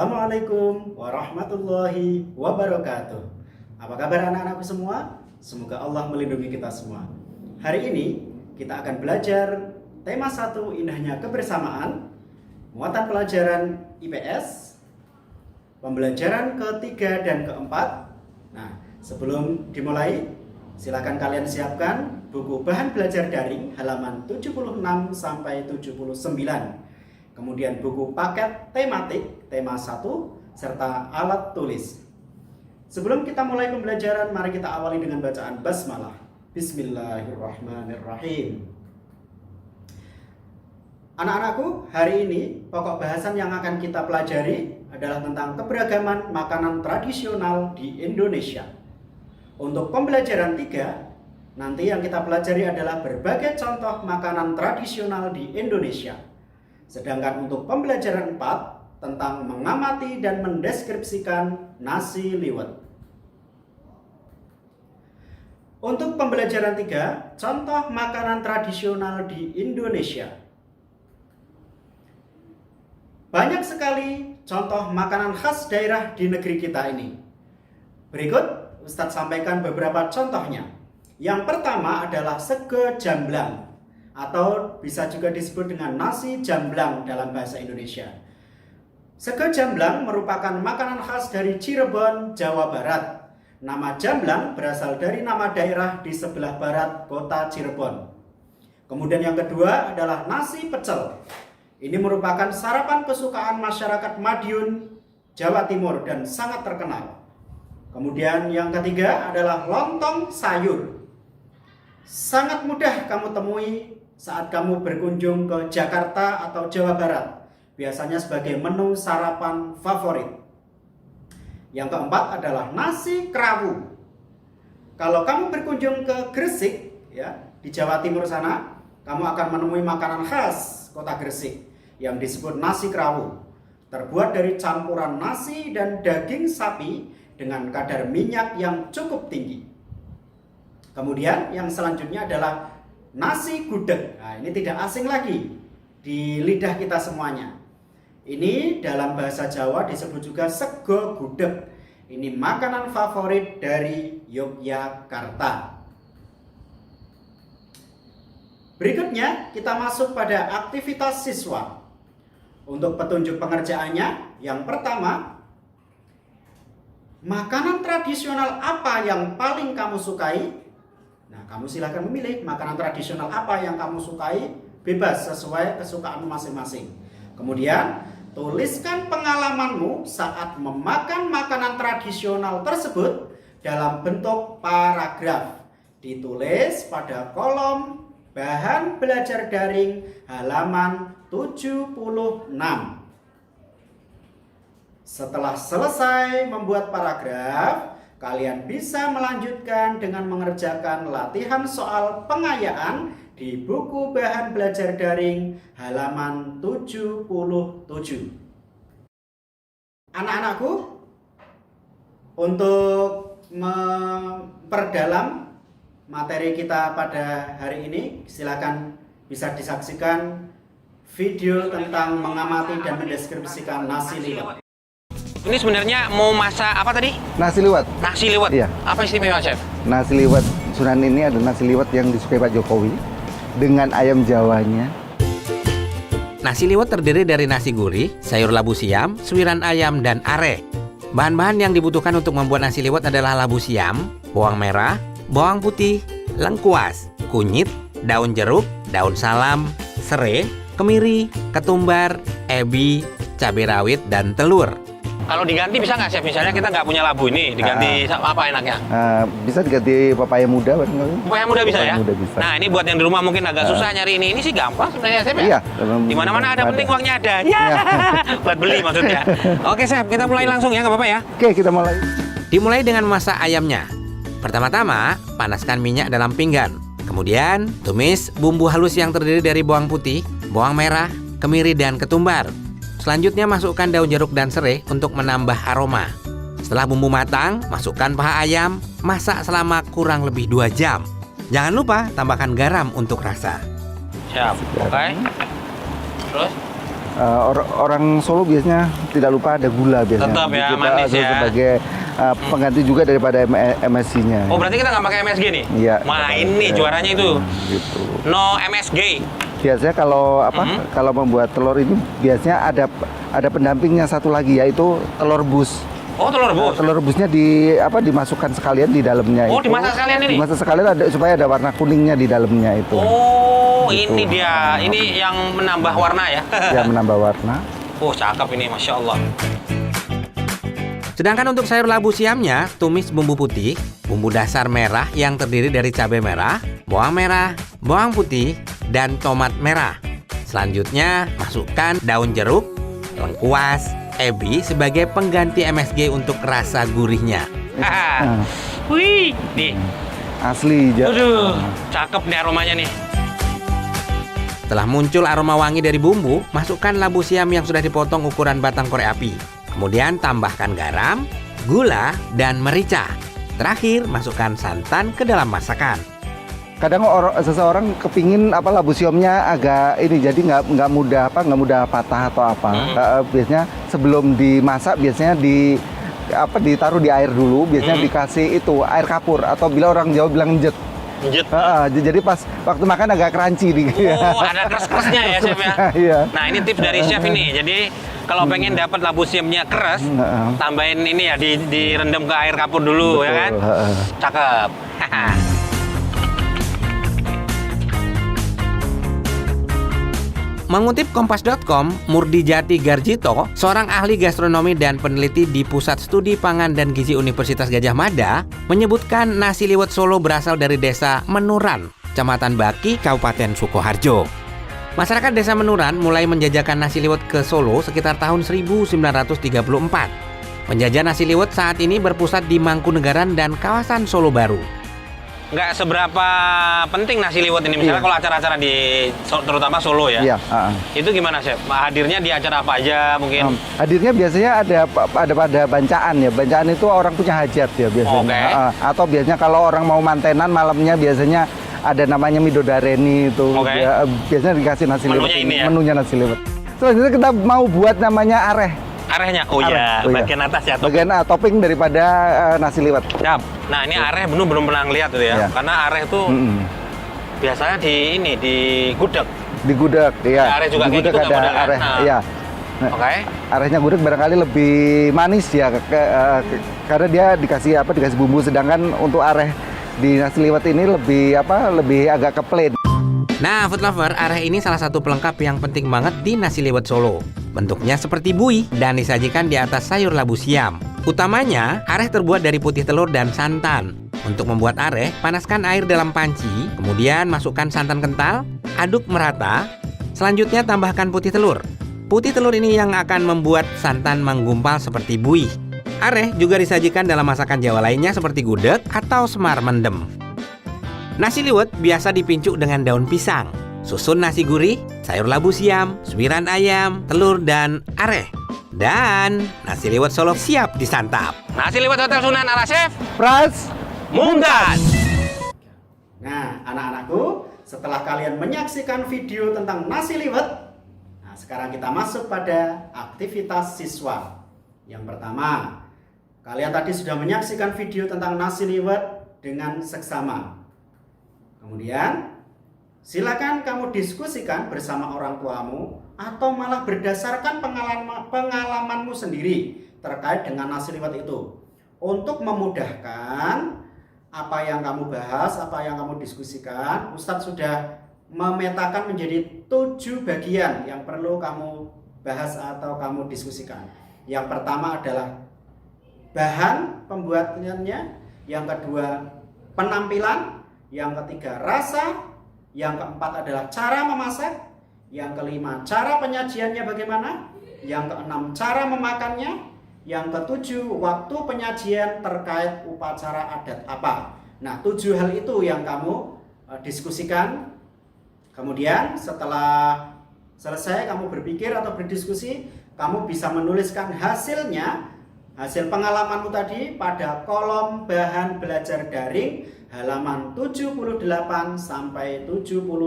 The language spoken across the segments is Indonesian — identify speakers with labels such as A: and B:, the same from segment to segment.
A: Assalamualaikum warahmatullahi wabarakatuh. Apa kabar anak-anakku semua? Semoga Allah melindungi kita semua. Hari ini kita akan belajar tema 1 indahnya kebersamaan, muatan pelajaran IPS, pembelajaran ketiga dan keempat. Nah, sebelum dimulai, silakan kalian siapkan buku bahan belajar daring halaman 76 sampai 79. Kemudian buku paket tematik tema 1 serta alat tulis. Sebelum kita mulai pembelajaran, mari kita awali dengan bacaan basmalah. Bismillahirrahmanirrahim. Anak-anakku, hari ini pokok bahasan yang akan kita pelajari adalah tentang keberagaman makanan tradisional di Indonesia. Untuk pembelajaran 3, nanti yang kita pelajari adalah berbagai contoh makanan tradisional di Indonesia. Sedangkan untuk pembelajaran 4 tentang mengamati dan mendeskripsikan nasi liwet. Untuk pembelajaran 3, contoh makanan tradisional di Indonesia. Banyak sekali contoh makanan khas daerah di negeri kita ini. Berikut Ustadz sampaikan beberapa contohnya. Yang pertama adalah sego jamblang, atau bisa juga disebut dengan nasi jamblang dalam bahasa Indonesia. Sego jamblang merupakan makanan khas dari Cirebon, Jawa Barat. Nama jamblang berasal dari nama daerah di sebelah barat kota Cirebon. Kemudian yang kedua adalah nasi pecel. Ini merupakan sarapan kesukaan masyarakat Madiun, Jawa Timur dan sangat terkenal. Kemudian yang ketiga adalah lontong sayur. Sangat mudah kamu temui saat kamu berkunjung ke Jakarta atau Jawa Barat, biasanya sebagai menu sarapan favorit. Yang keempat adalah nasi kerawu. Kalau kamu berkunjung ke Gresik, ya, di Jawa Timur sana, kamu akan menemui makanan khas kota Gresik yang disebut nasi kerawu. Terbuat dari campuran nasi dan daging sapi dengan kadar minyak yang cukup tinggi. Kemudian yang selanjutnya adalah nasi gudeg. Nah, ini tidak asing lagi di lidah kita semuanya. Ini dalam bahasa Jawa disebut juga sego gudeg. Ini makanan favorit dari Yogyakarta. Berikutnya kita masuk pada aktivitas siswa. Untuk petunjuk pengerjaannya, yang pertama, makanan tradisional apa yang paling kamu sukai? Nah, kamu silahkan memilih makanan tradisional apa yang kamu sukai, bebas sesuai kesukaanmu masing-masing. Kemudian, tuliskan pengalamanmu saat memakan makanan tradisional tersebut dalam bentuk paragraf. Ditulis pada kolom bahan belajar daring halaman 76. Setelah selesai membuat paragraf, kalian bisa melanjutkan dengan mengerjakan latihan soal pengayaan di buku bahan belajar daring halaman 77. Anak-anakku, untuk memperdalam materi kita pada hari ini, silakan bisa disaksikan video tentang mengamati dan mendeskripsikan nasi liwet.
B: Ini sebenarnya mau masak apa tadi?
C: Nasi liwet.
B: Nasi liwet?
C: Iya.
B: Apa istimewa, Chef?
C: Nasi liwet Sunan ini adalah nasi liwet yang disukai Pak Jokowi dengan ayam Jawanya.
D: Nasi liwet terdiri dari nasi gurih, sayur labu siam, suiran ayam, dan are. Bahan-bahan yang dibutuhkan untuk membuat nasi liwet adalah labu siam, bawang merah, bawang putih, lengkuas, kunyit, daun jeruk, daun salam, serai, kemiri, ketumbar, ebi, cabai rawit, dan telur.
B: Kalau diganti bisa nggak, Chef? Misalnya kita nggak punya labu ini, diganti apa enaknya?
C: Bisa diganti papaya muda barangkali.
B: Papaya muda bisa ya?
C: Muda bisa.
B: Nah, ini buat yang di rumah mungkin agak susah nyari ini. Ini sih gampang sebenarnya, Chef ya?
C: Iya.
B: Di mana-mana ada, penting uangnya ada. Ya, buat beli maksudnya. Oke, Chef, kita mulai langsung ya, nggak apa-apa ya?
C: Oke, kita mulai.
D: Dimulai dengan memasak ayamnya. Pertama-tama, panaskan minyak dalam pinggan. Kemudian, tumis bumbu halus yang terdiri dari bawang putih, bawang merah, kemiri, dan ketumbar. Selanjutnya masukkan daun jeruk dan serai untuk menambah aroma. Setelah bumbu matang, masukkan paha ayam, masak selama kurang lebih 2 jam. Jangan lupa tambahkan garam untuk rasa.
B: Siap, oke. Terus?
C: Orang Solo biasanya tidak lupa ada gula biasanya.
B: Tetap ya,
C: Kita
B: manis ya.
C: sebagai pengganti juga daripada MSG-nya.
B: Oh, berarti kita nggak pakai MSG nih?
C: Iya.
B: Wah, ini juaranya itu.
C: Gitu.
B: No MSG.
C: Biasanya kalau kalau membuat telur ini biasanya ada pendampingnya satu lagi, yaitu telur rebus.
B: Oh, telur rebus.
C: Telur rebusnya dimasukkan sekalian di dalamnya.
B: Oh, dimasak sekalian ini?
C: Dimasak sekalian supaya ada warna kuningnya di dalamnya itu.
B: Oh,
C: Gitu.
B: ini dia. Ini yang menambah warna ya?
C: Ya, menambah warna.
B: Oh, cakep ini, Masya Allah.
D: Sedangkan untuk sayur labu siamnya, tumis bumbu putih, bumbu dasar merah yang terdiri dari cabai merah, bawang putih, dan tomat merah. Selanjutnya, masukkan daun jeruk, lengkuas, ebi sebagai pengganti MSG untuk rasa gurihnya.
B: Haha. Wih, nih.
C: Asli.
B: Aduh, cakep nih aromanya nih.
D: Setelah muncul aroma wangi dari bumbu, masukkan labu siam yang sudah dipotong ukuran batang korek api. Kemudian tambahkan garam, gula, dan merica. Terakhir, masukkan santan ke dalam masakan.
C: Kadang seseorang kepingin labu siomnya agak ini, jadi nggak mudah patah atau apa. Biasanya sebelum dimasak biasanya ditaruh di air dulu, biasanya dikasih itu air kapur atau bila orang Jawa bilang jet.
B: Jet.
C: Jadi pas waktu makan agak crunchy
B: Oh, ada keras-kerasnya ya, Chef ya?
C: Iya.
B: Nah, ini tips dari Chef ini. Jadi, kalau pengen dapat labu siamnya keras, tambahin ini ya, direndam ke air kapur dulu.
C: Betul,
B: Ya kan? Cakep.
D: Mengutip Kompas.com, Murdi Jati Garjito, seorang ahli gastronomi dan peneliti di Pusat Studi Pangan dan Gizi Universitas Gadjah Mada, menyebutkan nasi liwet Solo berasal dari desa Menuran, Kecamatan Baki, Kabupaten Sukoharjo. Masyarakat desa Menuran mulai menjajakan nasi liwet ke Solo sekitar tahun 1934. Penjajahan nasi liwet saat ini berpusat di Mangkunegaran dan kawasan Solo Baru.
B: Nggak seberapa penting nasi liwet ini, misalnya kalau acara-acara terutama Solo ya.
C: Iya.
B: Itu gimana, Chef? Hadirnya di acara apa aja mungkin?
C: Hadirnya biasanya ada pada bancaan ya. Bancaan itu orang punya hajat ya biasanya.
B: Oke.
C: Atau biasanya kalau orang mau mantenan malamnya biasanya ada namanya midodareni itu.
B: Oke.
C: Biasanya dikasih nasi liwet.
B: Menunya ini ya?
C: Menunya nasi liwet. Selanjutnya kita mau buat namanya areh.
B: Arehnya? Oh iya, bagian atas ya.
C: Bagian topping daripada nasi liwet.
B: Siap. Nah, ini areh belum pernah ngeliat itu ya.
C: Iya.
B: Karena areh itu biasanya di gudeg.
C: Di gudeg, iya.
B: Areh juga
C: di
B: kayak
C: gudeg
B: gitu
C: ada
B: nggak model, kan?
C: areh,
B: Nah.
C: iya.
B: Oke.
C: Arehnya gudeg barangkali lebih manis ya, karena dia dikasih bumbu, sedangkan untuk areh di nasi liwet ini lebih agak ke plain.
D: Nah, food lover, areh ini salah satu pelengkap yang penting banget di nasi liwet Solo. Bentuknya seperti buih dan disajikan di atas sayur labu siam. Utamanya, areh terbuat dari putih telur dan santan. Untuk membuat areh, panaskan air dalam panci, kemudian masukkan santan kental, aduk merata, selanjutnya tambahkan putih telur. Putih telur ini yang akan membuat santan menggumpal seperti buih. Areh juga disajikan dalam masakan Jawa lainnya seperti gudeg atau semar mendem. Nasi liwet biasa dipincuk dengan daun pisang, susun nasi gurih, sayur labu siam, suiran ayam, telur, dan areh. Dan nasi liwet Solo siap disantap.
B: Nasi liwet Hotel Sunan ala Chef
C: Pras,
B: Mumtaz.
A: Nah, anak-anakku, setelah kalian menyaksikan video tentang nasi liwet, nah sekarang kita masuk pada aktivitas siswa. Yang pertama, kalian tadi sudah menyaksikan video tentang nasi liwet dengan seksama. Kemudian, silakan kamu diskusikan bersama orang tuamu atau malah berdasarkan pengalamanmu sendiri terkait dengan nasi liwet itu. Untuk memudahkan apa yang kamu bahas, apa yang kamu diskusikan, Ustadz sudah memetakan menjadi 7 bagian yang perlu kamu bahas atau kamu diskusikan. Yang pertama adalah bahan pembuatannya, yang kedua penampilan, yang ketiga rasa, yang keempat adalah cara memasak, yang kelima cara penyajiannya bagaimana, yang keenam cara memakannya, yang ketujuh waktu penyajian terkait upacara adat apa. Nah, 7 hal itu yang kamu diskusikan. Kemudian setelah selesai kamu berpikir atau berdiskusi, kamu bisa menuliskan hasilnya, hasil pengalamanmu tadi pada kolom bahan belajar daring halaman 78 sampai 79.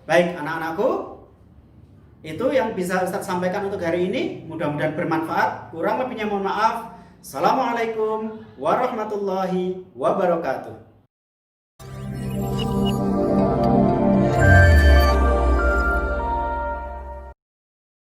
A: Baik anak-anakku, itu yang bisa Ustadz sampaikan untuk hari ini. Mudah-mudahan bermanfaat. Kurang lebihnya mohon maaf. Assalamualaikum warahmatullahi wabarakatuh.